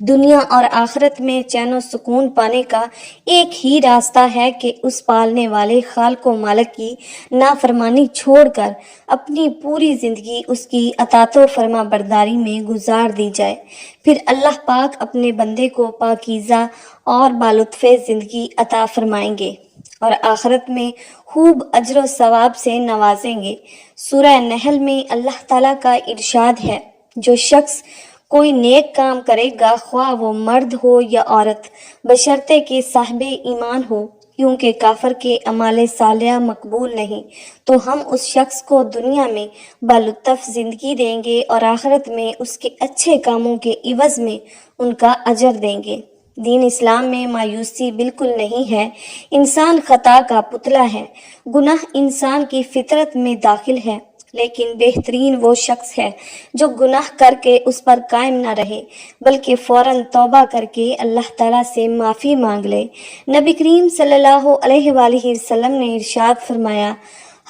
دنیا اور آخرت میں چین و سکون پانے کا ایک ہی راستہ ہے کہ اس پالنے والے خالق و مالک کی نافرمانی چھوڑ کر اپنی پوری زندگی اس کی اطاعت و فرما برداری میں گزار دی جائے۔ پھر اللہ پاک اپنے بندے کو پاکیزہ اور بالطف زندگی عطا فرمائیں گے اور آخرت میں خوب اجر و ثواب سے نوازیں گے۔ سورہ نحل میں اللہ تعالیٰ کا ارشاد ہے، جو شخص کوئی نیک کام کرے گا، خواہ وہ مرد ہو یا عورت، بشرطے کہ صاحب ایمان ہو، کیونکہ کافر کے اعمال صالحہ مقبول نہیں، تو ہم اس شخص کو دنیا میں بالطف زندگی دیں گے اور آخرت میں اس کے اچھے کاموں کے عوض میں ان کا اجر دیں گے۔ دین اسلام میں مایوسی بالکل نہیں ہے۔ انسان خطا کا پتلا ہے، گناہ انسان کی فطرت میں داخل ہے، لیکن بہترین وہ شخص ہے جو گناہ کر کے اس پر قائم نہ رہے بلکہ فوراً توبہ کر کے اللہ تعالیٰ سے معافی مانگ لے۔ نبی کریم صلی اللہ علیہ وآلہ وسلم نے ارشاد فرمایا،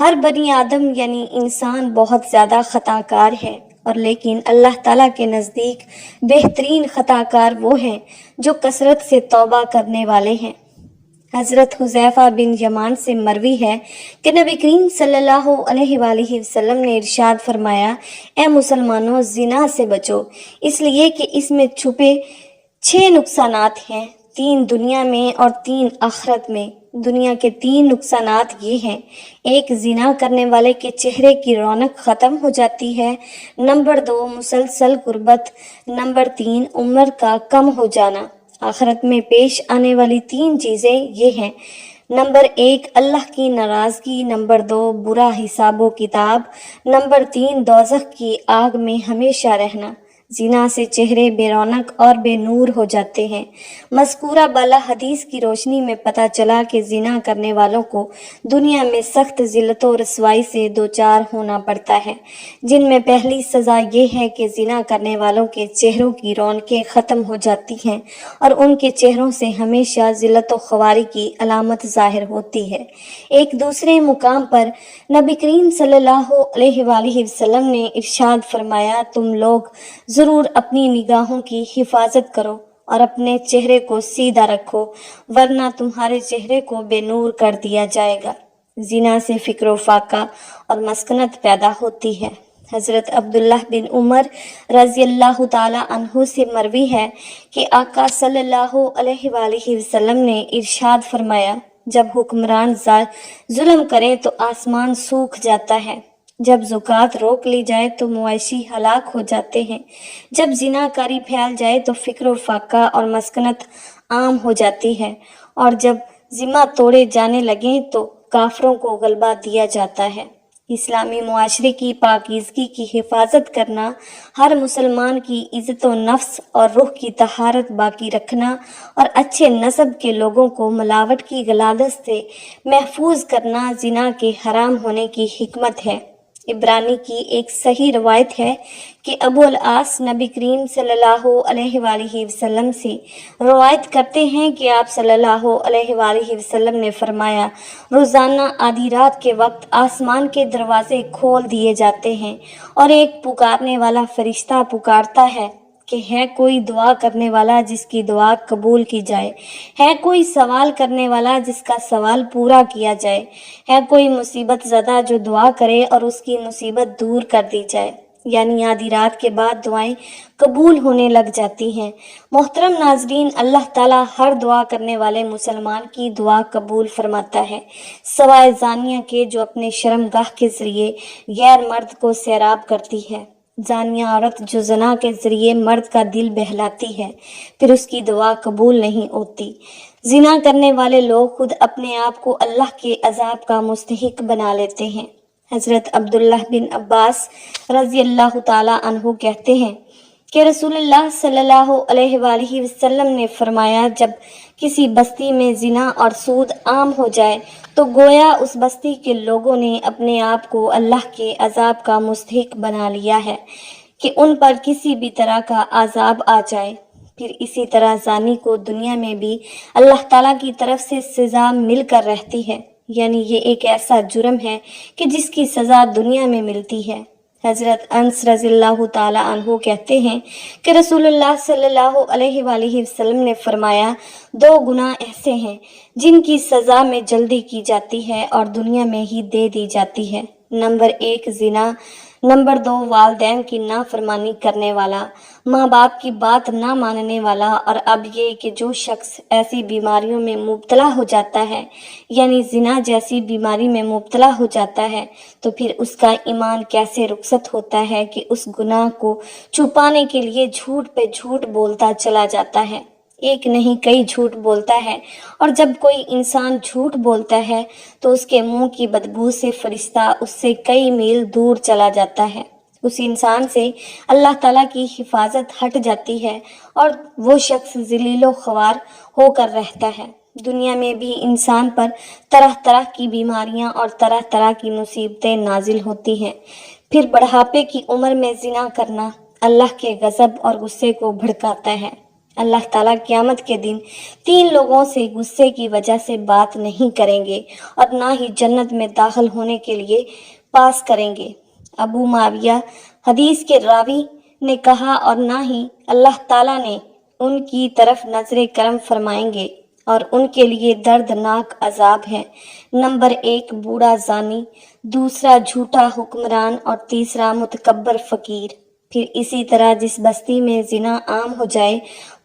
ہر بنی آدم یعنی انسان بہت زیادہ خطا کار ہے، اور لیکن اللہ تعالیٰ کے نزدیک بہترین خطا کار وہ ہیں جو کثرت سے توبہ کرنے والے ہیں۔ حضرت حذیفہ بن یمان سے مروی ہے کہ نبی کریم صلی اللہ علیہ وآلہ وسلم نے ارشاد فرمایا، اے مسلمانوں، زنا سے بچو، اس لیے کہ اس میں چھپے 6 نقصانات ہیں، 3 دنیا میں اور 3 آخرت میں۔ دنیا کے 3 نقصانات یہ ہیں: 1، زنا کرنے والے کے چہرے کی رونق ختم ہو جاتی ہے، نمبر 2، مسلسل غربت، نمبر 3، عمر کا کم ہو جانا۔ آخرت میں پیش آنے والی 3 چیزیں یہ ہیں: نمبر 1، اللہ کی ناراضگی، نمبر 2، برا حساب و کتاب، نمبر 3، دوزخ کی آگ میں ہمیشہ رہنا۔ زنا سے چہرے بے رونق اور بے نور ہو جاتے ہیں۔ مذکورہ بالا حدیث کی روشنی میں پتہ چلا کہ زنا کرنے والوں کو دنیا میں سخت ذلت و رسوائی سے دوچار ہونا پڑتا ہے، جن میں پہلی سزا یہ ہے کہ زنا کرنے والوں کے چہروں کی رونقیں ختم ہو جاتی ہیں اور ان کے چہروں سے ہمیشہ ذلت و خواری کی علامت ظاہر ہوتی ہے۔ ایک دوسرے مقام پر نبی کریم صلی اللہ علیہ وآلہ وسلم نے ارشاد فرمایا، تم لوگ ضرور اپنی نگاہوں کی حفاظت کرو اور اپنے چہرے کو سیدھا رکھو، ورنہ تمہارے چہرے کو بے نور کر دیا جائے گا۔ زنا سے فکر و فاقہ اور مسکنت پیدا ہوتی ہے۔ حضرت عبداللہ بن عمر رضی اللہ تعالی عنہ سے مروی ہے کہ آقا صلی اللہ علیہ وآلہ وسلم نے ارشاد فرمایا، جب حکمران ظلم کرے تو آسمان سوکھ جاتا ہے، جب زکوٰۃ روک لی جائے تو مویشی ہلاک ہو جاتے ہیں، جب زنا کاری پھیل جائے تو فکر و فاقہ اور مسکنت عام ہو جاتی ہے، اور جب ذمہ توڑے جانے لگیں تو کافروں کو غلبہ دیا جاتا ہے۔ اسلامی معاشرے کی پاکیزگی کی حفاظت کرنا، ہر مسلمان کی عزت و نفس اور روح کی طہارت باقی رکھنا اور اچھے نسب کے لوگوں کو ملاوٹ کی غلازت سے محفوظ کرنا زنا کے حرام ہونے کی حکمت ہے۔ عبرانی کی ایک صحیح روایت ہے کہ ابو العاص نبی کریم صلی اللہ علیہ وآلہ وسلم سے روایت کرتے ہیں کہ آپ صلی اللہ علیہ وآلہ وسلم نے فرمایا، روزانہ آدھی رات کے وقت آسمان کے دروازے کھول دیے جاتے ہیں اور ایک پکارنے والا فرشتہ پکارتا ہے کہ ہے کوئی دعا کرنے والا جس کی دعا قبول کی جائے، ہے کوئی سوال کرنے والا جس کا سوال پورا کیا جائے، ہے کوئی مصیبت زدہ جو دعا کرے اور اس کی مصیبت دور کر دی جائے۔ یعنی آدھی رات کے بعد دعائیں قبول ہونے لگ جاتی ہیں۔ محترم ناظرین، اللہ تعالیٰ ہر دعا کرنے والے مسلمان کی دعا قبول فرماتا ہے، سوائے زانیہ کے جو اپنے شرمگاہ کے ذریعے غیر مرد کو سیراب کرتی ہے۔ زانیہ عورت جو زنا کے ذریعے مرد کا دل بہلاتی ہے، پھر اس کی دعا قبول نہیں ہوتی۔ زنا کرنے والے لوگ خود اپنے آپ کو اللہ کے عذاب کا مستحق بنا لیتے ہیں۔ حضرت عبداللہ بن عباس رضی اللہ تعالی عنہ کہتے ہیں کہ رسول اللہ صلی اللہ علیہ وآلہ وسلم نے فرمایا، جب کسی بستی میں زنا اور سود عام ہو جائے تو گویا اس بستی کے لوگوں نے اپنے آپ کو اللہ کے عذاب کا مستحق بنا لیا ہے کہ ان پر کسی بھی طرح کا عذاب آ جائے۔ پھر اسی طرح زانی کو دنیا میں بھی اللہ تعالیٰ کی طرف سے سزا مل کر رہتی ہے، یعنی یہ ایک ایسا جرم ہے کہ جس کی سزا دنیا میں ملتی ہے۔ حضرت انس رضی اللہ تعالی عنہ کہتے ہیں کہ رسول اللہ صلی اللہ علیہ وآلہ وسلم نے فرمایا، دو گناہ ایسے ہیں جن کی سزا میں جلدی کی جاتی ہے اور دنیا میں ہی دے دی جاتی ہے۔ نمبر 1 زنا، نمبر 2 والدین کی نافرمانی کرنے والا، ماں باپ کی بات نہ ماننے والا۔ اور اب یہ کہ جو شخص ایسی بیماریوں میں مبتلا ہو جاتا ہے، یعنی زنا جیسی بیماری میں مبتلا ہو جاتا ہے، تو پھر اس کا ایمان کیسے رخصت ہوتا ہے کہ اس گناہ کو چھپانے کے لیے جھوٹ پہ جھوٹ بولتا چلا جاتا ہے، ایک نہیں کئی جھوٹ بولتا ہے۔ اور جب کوئی انسان جھوٹ بولتا ہے تو اس کے منہ کی بدبو سے فرشتہ اس سے کئی میل دور چلا جاتا ہے، اس انسان سے اللہ تعالیٰ کی حفاظت ہٹ جاتی ہے اور وہ شخص ذلیل و خوار ہو کر رہتا ہے۔ دنیا میں بھی انسان پر طرح طرح کی بیماریاں اور طرح طرح کی مصیبتیں نازل ہوتی ہیں۔ پھر بڑھاپے کی عمر میں زنا کرنا اللہ کے غضب اور غصے کو بھڑکاتا ہے۔ اللہ تعالیٰ قیامت کے دن 3 لوگوں سے غصے کی وجہ سے بات نہیں کریں گے اور نہ ہی جنت میں داخل ہونے کے لیے پاس کریں گے۔ ابو معاویہ حدیث کے راوی نے کہا، اور نہ ہی اللہ تعالیٰ نے ان کی طرف نظر کرم فرمائیں گے اور ان کے لیے دردناک عذاب ہے۔ نمبر 1 بوڑھا زانی، دوسرا جھوٹا حکمران اور تیسرا متکبر فقیر۔ پھر اسی طرح جس بستی میں زنا عام ہو جائے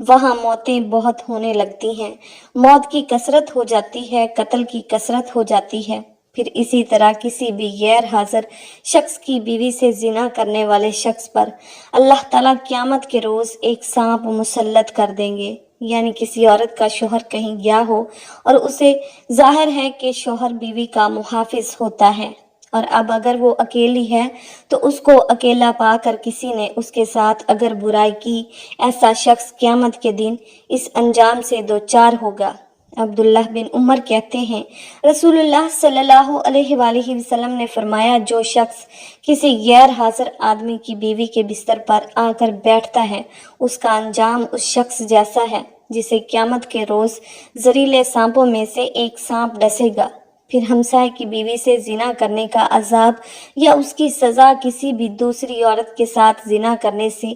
وہاں موتیں بہت ہونے لگتی ہیں، موت کی کثرت ہو جاتی ہے، قتل کی کثرت ہو جاتی ہے۔ پھر اسی طرح کسی بھی غیر حاضر شخص کی بیوی سے زنا کرنے والے شخص پر اللہ تعالیٰ قیامت کے روز ایک سانپ مسلط کر دیں گے۔ یعنی کسی عورت کا شوہر کہیں گیا ہو اور اسے ظاہر ہے کہ شوہر بیوی کا محافظ ہوتا ہے، اور اب اگر وہ اکیلی ہے تو اس کو اکیلا پا کر کسی نے اس کے ساتھ اگر برائی کی، ایسا شخص قیامت کے دن اس انجام سے دوچار ہوگا۔ عبداللہ بن عمر کہتے ہیں، رسول اللہ صلی اللہ علیہ وآلہ وسلم نے فرمایا، جو شخص کسی غیر حاضر آدمی کی بیوی کے بستر پر آ کر بیٹھتا ہے، اس کا انجام اس شخص جیسا ہے جسے قیامت کے روز زہریلے سانپوں میں سے ایک سانپ ڈسے گا۔ پھر ہمسائے کی بیوی سے زنا کرنے کا عذاب یا اس کی سزا کسی بھی دوسری عورت کے ساتھ زنا کرنے سے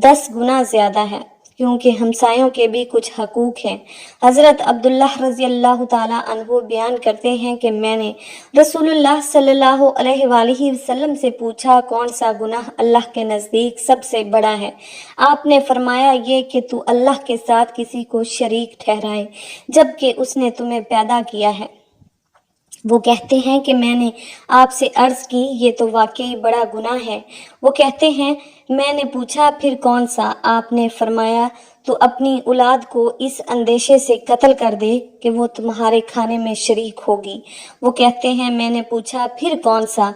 10 گنا زیادہ ہے، کیونکہ ہمسایوں کے بھی کچھ حقوق ہیں۔ حضرت عبداللہ رضی اللہ تعالی عنہ بیان کرتے ہیں کہ میں نے رسول اللہ صلی اللہ علیہ وآلہ وسلم سے پوچھا، کون سا گناہ اللہ کے نزدیک سب سے بڑا ہے؟ آپ نے فرمایا، یہ کہ تو اللہ کے ساتھ کسی کو شریک ٹھہرائے جبکہ اس نے تمہیں پیدا کیا ہے۔ وہ کہتے ہیں کہ میں نے آپ سے عرض کی، یہ تو واقعی بڑا گناہ ہے۔ وہ کہتے ہیں، میں نے پوچھا، پھر کون سا؟ آپ نے فرمایا، تو اپنی اولاد کو اس اندیشے سے قتل کر دے کہ وہ تمہارے کھانے میں شریک ہوگی۔ وہ کہتے ہیں، میں نے پوچھا، پھر کون سا؟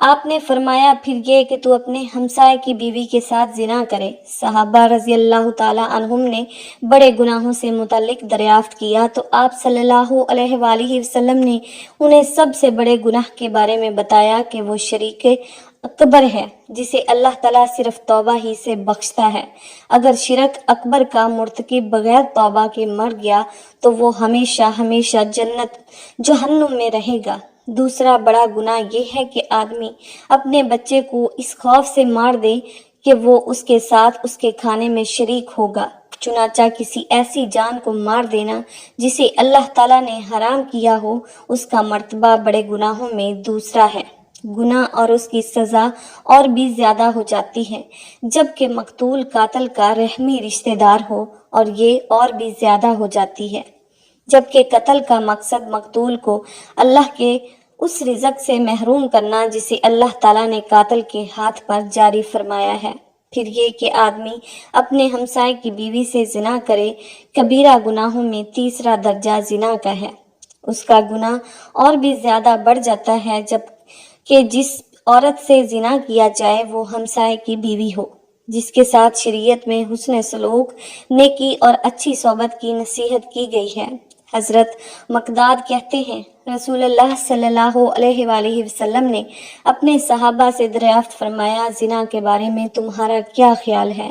آپ نے فرمایا، پھر یہ کہ تو اپنے ہمسائے کی بیوی کے ساتھ زنا کرے۔ صحابہ رضی اللہ تعالی عنہم نے بڑے گناہوں سے متعلق دریافت کیا تو آپ صلی اللہ علیہ وآلہ وسلم نے انہیں سب سے بڑے گناہ کے بارے میں بتایا کہ وہ شریک اکبر ہے، جسے اللہ تعالیٰ صرف توبہ ہی سے بخشتا ہے۔ اگر شرک اکبر کا مرتکب بغیر توبہ کے مر گیا تو وہ ہمیشہ ہمیشہ جہنم میں رہے گا۔ دوسرا بڑا گناہ یہ ہے کہ آدمی اپنے بچے کو اس خوف سے مار دے کہ وہ اس کے ساتھ اس کے کھانے میں شریک ہوگا۔ چنانچہ کسی ایسی جان کو مار دینا جسے اللہ تعالیٰ نے حرام کیا ہو، اس کا مرتبہ بڑے گناہوں میں دوسرا ہے۔ گناہ اور اس کی سزا اور بھی زیادہ ہو جاتی ہے جبکہ مقتول قاتل کا رحمی رشتہ دار ہو، اور یہ اور بھی زیادہ ہو جاتی ہے جبکہ قتل کا مقصد مقتول کو اللہ کے اس رزق سے محروم کرنا جسے اللہ تعالیٰ نے قاتل کے ہاتھ پر جاری فرمایا ہے۔ پھر یہ کہ آدمی اپنے ہمسائے کی بیوی سے زنا کرے، کبیرہ گناہوں میں تیسرا درجہ زنا کا ہے۔ اس کا گناہ اور بھی زیادہ بڑھ جاتا ہے جب کہ جس عورت سے زنا کیا جائے وہ ہمسائے کی بیوی ہو، جس کے ساتھ شریعت میں حسن سلوک، نیکی اور اچھی صحبت کی نصیحت کی گئی ہے۔ حضرت مقداد کہتے ہیں، رسول اللہ صلی اللہ علیہ وآلہ وسلم نے اپنے صحابہ سے دریافت فرمایا، زنا کے بارے میں تمہارا کیا خیال ہے؟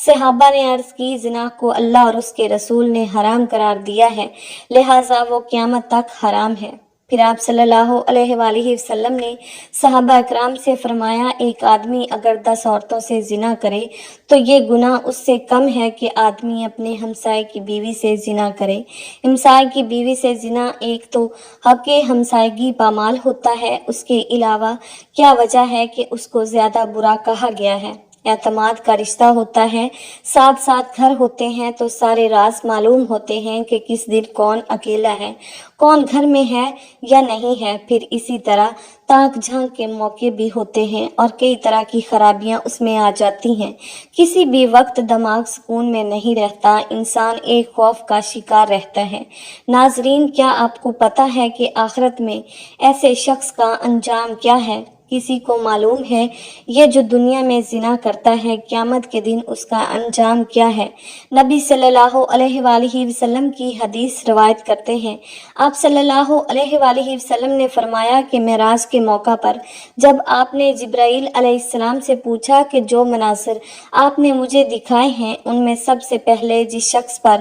صحابہ نے عرض کی، زنا کو اللہ اور اس کے رسول نے حرام قرار دیا ہے، لہٰذا وہ قیامت تک حرام ہے۔ پھر آپ صلی اللہ علیہ وآلہ وسلم نے صحابہ اکرام سے فرمایا، ایک آدمی اگر 10 عورتوں سے زنا کرے تو یہ گناہ اس سے کم ہے کہ آدمی اپنے ہمسائے کی بیوی سے زنا کرے۔ ہمسائے کی بیوی سے زنا ایک تو حق ہمسائیگی پامال ہوتا ہے، اس کے علاوہ کیا وجہ ہے کہ اس کو زیادہ برا کہا گیا ہے؟ اعتماد کا رشتہ ہوتا ہے، ساتھ ساتھ گھر ہوتے ہیں تو سارے راز معلوم ہوتے ہیں کہ کس دن کون اکیلا ہے، کون گھر میں ہے یا نہیں ہے۔ پھر اسی طرح تاک جھانک کے موقع بھی ہوتے ہیں اور کئی طرح کی خرابیاں اس میں آ جاتی ہیں۔ کسی بھی وقت دماغ سکون میں نہیں رہتا، انسان ایک خوف کا شکار رہتا ہے۔ ناظرین، کیا آپ کو پتہ ہے کہ آخرت میں ایسے شخص کا انجام کیا ہے؟ کسی کو معلوم ہے یہ جو دنیا میں زنا کرتا ہے قیامت کے دن اس کا انجام کیا ہے؟ نبی صلی اللہ علیہ وآلہ وسلم کی حدیث روایت کرتے ہیں، آپ صلی اللہ علیہ وآلہ وسلم نے فرمایا کہ معراج کے موقع پر جب آپ نے جبرائیل علیہ السلام سے پوچھا کہ جو مناظر آپ نے مجھے دکھائے ہیں ان میں سب سے پہلے جس شخص پر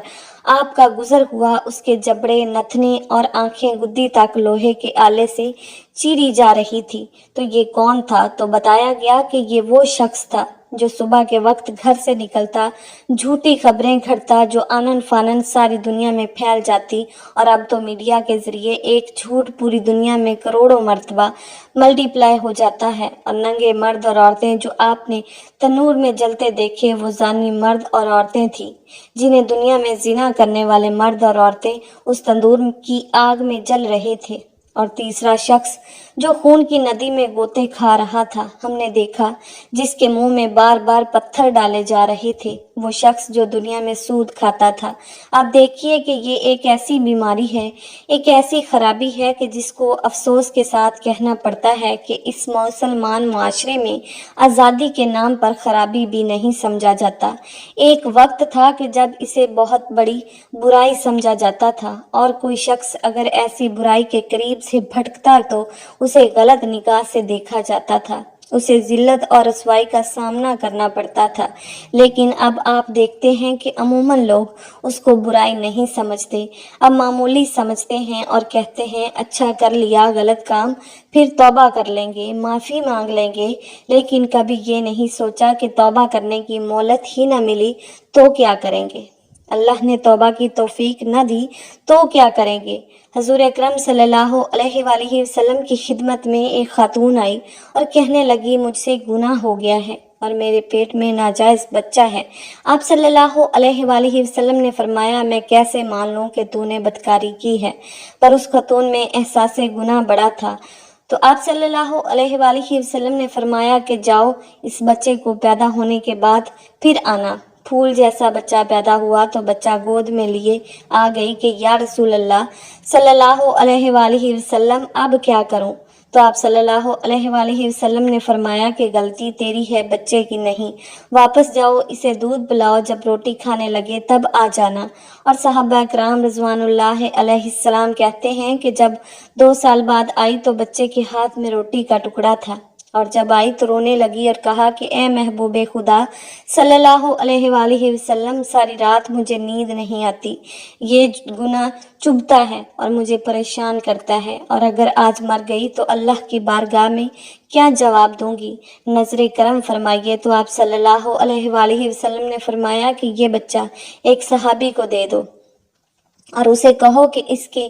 آپ کا گزر ہوا اس کے جبڑے، نتنے اور آنکھیں گدی تک لوہے کے آلے سے چیری جا رہی تھی تو یہ کون تھا؟ تو بتایا گیا کہ یہ وہ شخص تھا جو صبح کے وقت گھر سے نکلتا، جھوٹی خبریں گھڑتا جو آنن فانن ساری دنیا میں پھیل جاتی، اور اب تو میڈیا کے ذریعے ایک جھوٹ پوری دنیا میں کروڑوں مرتبہ ملٹی پلائی ہو جاتا ہے، اور ننگے مرد اور عورتیں جو آپ نے تنور میں جلتے دیکھے وہ زانی مرد اور عورتیں تھیں جنہیں دنیا میں زنا کرنے والے مرد اور عورتیں اس تندور کی آگ میں جل رہے تھے۔ اور تیسرا شخص جو خون کی ندی میں غوطے کھا رہا تھا، ہم نے دیکھا، جس کے منہ میں بار بار پتھر ڈالے جا رہے تھے، وہ شخص جو دنیا میں سود کھاتا تھا۔ آپ دیکھیے کہ یہ ایک ایسی بیماری ہے، ایک ایسی خرابی ہے کہ جس کو افسوس کے ساتھ کہنا پڑتا ہے کہ اس مسلمان معاشرے میں آزادی کے نام پر خرابی بھی نہیں سمجھا جاتا۔ ایک وقت تھا کہ جب اسے بہت بڑی برائی سمجھا جاتا تھا، اور کوئی شخص اگر ایسی برائی کے قریب سے بھٹکتا تو اسے غلط نگاہ سے دیکھا جاتا تھا، اسے ذلت اور رسوائی کا سامنا کرنا پڑتا تھا۔ لیکن اب آپ دیکھتے ہیں کہ عموماً لوگ اس کو برائی نہیں سمجھتے، اب معمولی سمجھتے ہیں اور کہتے ہیں اچھا کر لیا غلط کام، پھر توبہ کر لیں گے، معافی مانگ لیں گے، لیکن کبھی یہ نہیں سوچا کہ توبہ کرنے کی مہلت ہی نہ ملی تو کیا کریں گے؟ اللہ نے توبہ کی توفیق نہ دی تو کیا کریں گے؟ حضور اکرم صلی اللہ علیہ وآلہ وسلم کی خدمت میں ایک خاتون آئی اور کہنے لگی مجھ سے گناہ ہو گیا ہے اور میرے پیٹ میں ناجائز بچہ ہے۔ آپ صلی اللہ علیہ وآلہ وسلم نے فرمایا میں کیسے مان لوں کہ تو نے بدکاری کی ہے؟ پر اس خاتون میں احساس گناہ بڑا تھا، تو آپ صلی اللہ علیہ وآلہ وسلم نے فرمایا کہ جاؤ اس بچے کو پیدا ہونے کے بعد پھر آنا۔ پھول جیسا بچہ پیدا ہوا تو بچہ گود میں لیے آ گئی کہ یا رسول اللہ صلی اللہ علیہ وآلہ وسلم اب کیا کروں؟ تو آپ صلی اللہ علیہ وآلہ وسلم نے فرمایا کہ غلطی تیری ہے، بچے کی نہیں، واپس جاؤ، اسے دودھ پلاؤ، جب روٹی کھانے لگے تب آ جانا۔ اور صحابہ اکرام رضوان اللہ علیہ السلام کہتے ہیں کہ جب 2 سال بعد آئی تو بچے کے ہاتھ میں روٹی کا ٹکڑا تھا، اور جب آئی تو رونے لگی اور کہا کہ اے محبوب خدا صلی اللہ علیہ وآلہ وسلم، ساری رات مجھے نیند نہیں آتی، یہ گناہ چبھتا ہے اور مجھے پریشان کرتا ہے، اور اگر آج مر گئی تو اللہ کی بارگاہ میں کیا جواب دوں گی؟ نظر کرم فرمائیے۔ تو آپ صلی اللہ علیہ وآلہ وسلم نے فرمایا کہ یہ بچہ ایک صحابی کو دے دو اور اسے کہو کہ اس کے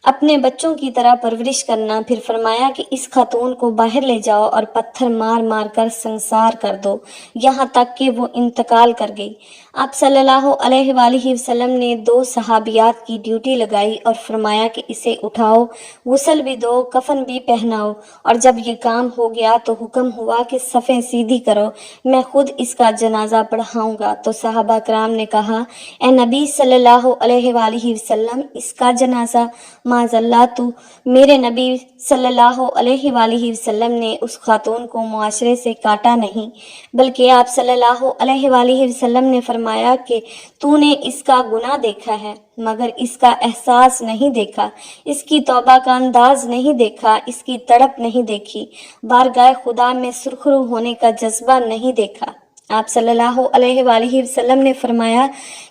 اپنے بچوں کی طرح پرورش کرنا۔ پھر فرمایا کہ اس خاتون کو باہر لے جاؤ اور پتھر مار مار کر سنسار کر دو یہاں تک کہ وہ انتقال کر گئی۔ آپ صلی اللہ علیہ وآلہ وسلم نے 2 صحابیات کی ڈیوٹی لگائی اور فرمایا کہ اسے اٹھاؤ، غسل بھی دو، کفن بھی پہناؤ، اور جب یہ کام ہو گیا تو حکم ہوا کہ صفیں سیدھی کرو، میں خود اس کا جنازہ پڑھاؤں گا۔ تو صحابہ کرام نے کہا اے نبی صلی اللہ علیہ وآلہ وسلم، اس کا جنازہ؟ معاذ اللہ، تو میرے نبی صلی اللہ علیہ وآلہ وسلم نے اس خاتون کو معاشرے سے کاٹا نہیں، بلکہ آپ صلی اللہ علیہ وآلہ وسلم نے فرمایا کہ تو نے اس کا گناہ دیکھا ہے مگر اس کا احساس نہیں دیکھا، اس کی توبہ کا انداز نہیں دیکھا، اس کی تڑپ نہیں دیکھی، بارگاہ خدا میں سرخرو ہونے کا جذبہ نہیں دیکھا۔ آپ صلی اللہ علیہ وآلہ وسلم نے فرمایا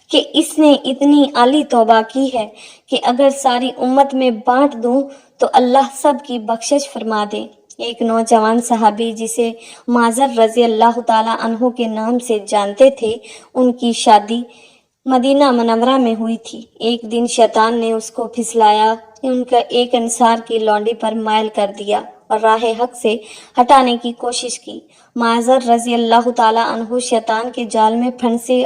کہ اس نے اتنی عالی توبہ کی ہے کہ اگر ساری امت میں بانٹ دوں تو اللہ سب کی بخشش فرما دے۔ ایک نوجوان صحابی جسے معذر رضی اللہ تعالیٰ عنہ کے نام سے جانتے تھے، ان کی شادی مدینہ منورہ میں ہوئی تھی۔ ایک دن شیطان نے اس کو پھسلایا، ان کا ایک انصار کی لونڈی پر مائل کر دیا اور راہ حق سے ہٹانے کی کوشش کی۔ معذر رضی اللہ تعالیٰ عنہ شیطان کے جال میں پھنسے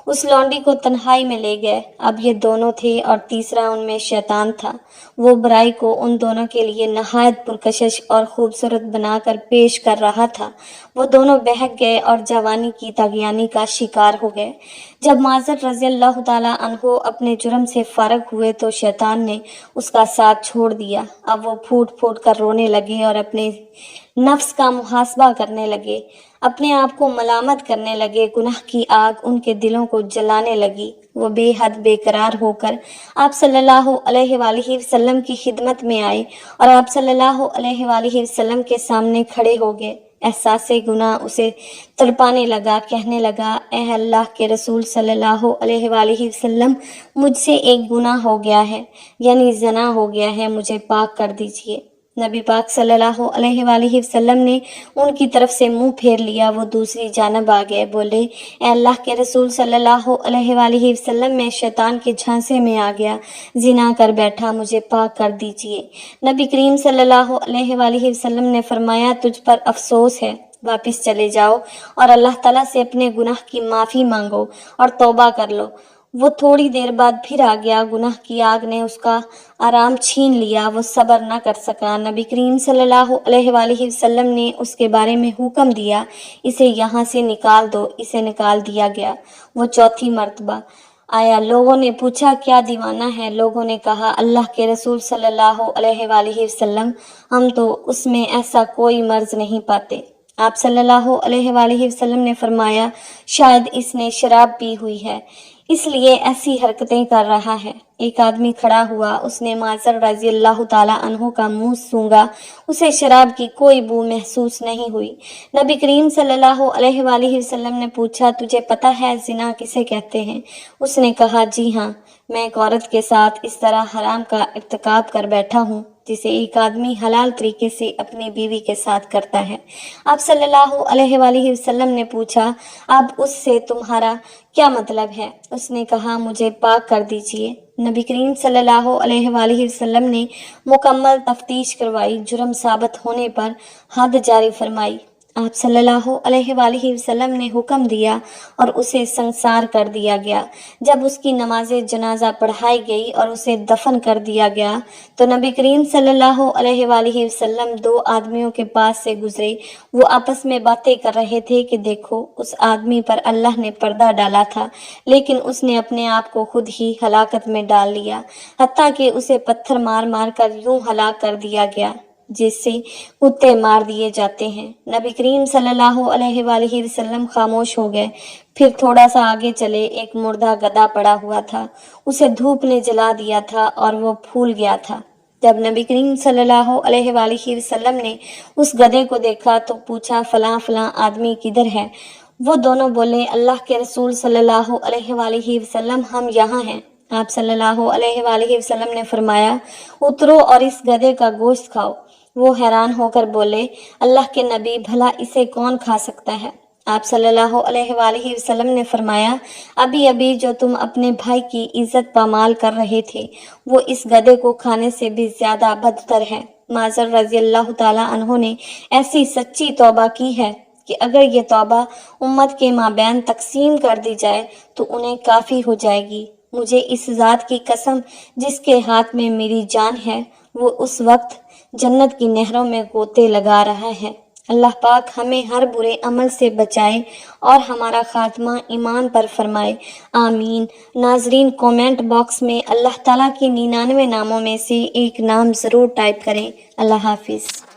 اس لونڈی کو تنہائی میں لے گئے۔ اب یہ دونوں تھے اور تیسرا ان میں شیطان تھا۔ وہ برائی کو ان دونوں کے لیے نہایت پرکشش اور خوبصورت بنا کر پیش کر رہا تھا۔ وہ دونوں بہک گئے اور جوانی کی طغیانی کا شکار ہو گئے۔ جب معذر رضی اللہ تعالیٰ عنہ اپنے جرم سے فارغ ہوئے تو شیطان نے اس کا ساتھ چھوڑ دیا۔ اب وہ پھوٹ پھوٹ کر رونے لگے اور اپنے نفس کا محاسبہ کرنے لگے، اپنے آپ کو ملامت کرنے لگے۔ گناہ کی آگ ان کے دلوں کو جلانے لگی۔ وہ بے حد بے قرار ہو کر آپ صلی اللہ علیہ وآلہ وسلم کی خدمت میں آئے اور آپ صلی اللہ علیہ وآلہ وسلم کے سامنے کھڑے ہو گئے۔ احساس گناہ اسے تڑپانے لگا، کہنے لگا، اے اللہ کے رسول صلی اللہ علیہ وآلہ وسلم، مجھ سے ایک گناہ ہو گیا ہے، یعنی زنا ہو گیا ہے، مجھے پاک کر دیجئے۔ نبی پاک صلی اللہ علیہ وآلہ وسلم نے ان کی طرف سے منہ پھیر لیا۔ وہ دوسری جانب آ گئے، بولے، اے اللہ کے رسول صلی اللہ علیہ وآلہ وسلم، میں شیطان کے جھانسے میں آ گیا، زنا کر بیٹھا، مجھے پاک کر دیجئے۔ نبی کریم صلی اللہ علیہ وآلہ وسلم نے فرمایا، تجھ پر افسوس ہے، واپس چلے جاؤ اور اللہ تعالیٰ سے اپنے گناہ کی معافی مانگو اور توبہ کر لو۔ وہ تھوڑی دیر بعد پھر آ گیا۔ گناہ کی آگ نے اس کا آرام چھین لیا، وہ صبر نہ کر سکا۔ نبی کریم صلی اللہ علیہ وآلہ وسلم نے اس کے بارے میں حکم دیا، اسے یہاں سے نکال دو۔ اسے نکال دیا گیا۔ وہ چوتھی مرتبہ آیا۔ لوگوں نے پوچھا، کیا دیوانہ ہے؟ لوگوں نے کہا، اللہ کے رسول صلی اللہ علیہ وآلہ وسلم، ہم تو اس میں ایسا کوئی مرض نہیں پاتے۔ آپ صلی اللہ علیہ وآلہ وسلم نے فرمایا، شاید اس نے شراب پی ہوئی ہے، اس لیے ایسی حرکتیں کر رہا ہے۔ ایک آدمی کھڑا ہوا، اس نے معذر رضی اللہ تعالیٰ عنہ کا منہ سونگھا، اسے شراب کی کوئی بو محسوس نہیں ہوئی۔ نبی کریم صلی اللہ علیہ وآلہ وسلم نے پوچھا، تجھے پتہ ہے زنا کسے کہتے ہیں؟ اس نے کہا، جی ہاں، میں ایک عورت کے ساتھ اس طرح حرام کا ارتکاب کر بیٹھا ہوں جسے ایک آدمی حلال طریقے سے اپنی بیوی کے ساتھ کرتا ہے۔ آپ صلی اللہ علیہ وآلہ وسلم نے پوچھا، اب اس سے تمہارا کیا مطلب ہے؟ اس نے کہا، مجھے پاک کر دیجئے۔ نبی کریم صلی اللہ علیہ وآلہ وسلم نے مکمل تفتیش کروائی، جرم ثابت ہونے پر حد جاری فرمائی۔ آپ صلی اللہ علیہ وآلہ وسلم نے حکم دیا اور اسے سنسار کر دیا گیا۔ جب اس کی نماز جنازہ پڑھائی گئی اور اسے دفن کر دیا گیا تو نبی کریم صلی اللہ علیہ وآلہ وسلم دو آدمیوں کے پاس سے گزرے۔ وہ آپس میں باتیں کر رہے تھے کہ دیکھو، اس آدمی پر اللہ نے پردہ ڈالا تھا، لیکن اس نے اپنے آپ کو خود ہی ہلاکت میں ڈال لیا، حتیٰ کہ اسے پتھر مار مار کر یوں ہلاک کر دیا گیا جس سے کتے مار دیے جاتے ہیں۔ نبی کریم صلی اللہ علیہ وآلہ وسلم خاموش ہو گئے۔ پھر تھوڑا سا آگے چلے، ایک مردہ گدھا پڑا ہوا تھا، اسے دھوپ نے جلا دیا تھا اور وہ پھول گیا تھا۔ جب نبی کریم صلی اللہ علیہ وآلہ وسلم نے اس گدھے کو دیکھا تو پوچھا، فلاں فلاں آدمی کدھر ہے؟ وہ دونوں بولے، اللہ کے رسول صلی اللہ علیہ وآلہ وسلم، ہم یہاں ہیں۔ آپ صلی اللہ علیہ وآلہ وسلم نے فرمایا، اترو اور اس گدھے کا گوشت کھاؤ۔ وہ حیران ہو کر بولے، اللہ کے نبی، بھلا اسے کون کھا سکتا ہے؟ آپ صلی اللہ علیہ وآلہ وسلم نے فرمایا، ابھی ابھی جو تم اپنے بھائی کی عزت پامال کر رہے تھے وہ اس گدھے کو کھانے سے بھی زیادہ بدتر ہے۔ معذر رضی اللہ تعالیٰ عنہ نے ایسی سچی توبہ کی ہے کہ اگر یہ توبہ امت کے مابین تقسیم کر دی جائے تو انہیں کافی ہو جائے گی۔ مجھے اس ذات کی قسم جس کے ہاتھ میں میری جان ہے، وہ اس وقت جنت کی نہروں میں غوطے لگا رہا ہے۔ اللہ پاک ہمیں ہر برے عمل سے بچائے اور ہمارا خاتمہ ایمان پر فرمائے، آمین۔ ناظرین، کومنٹ باکس میں اللہ تعالیٰ کے 99 ناموں میں سے ایک نام ضرور ٹائپ کریں۔ اللہ حافظ۔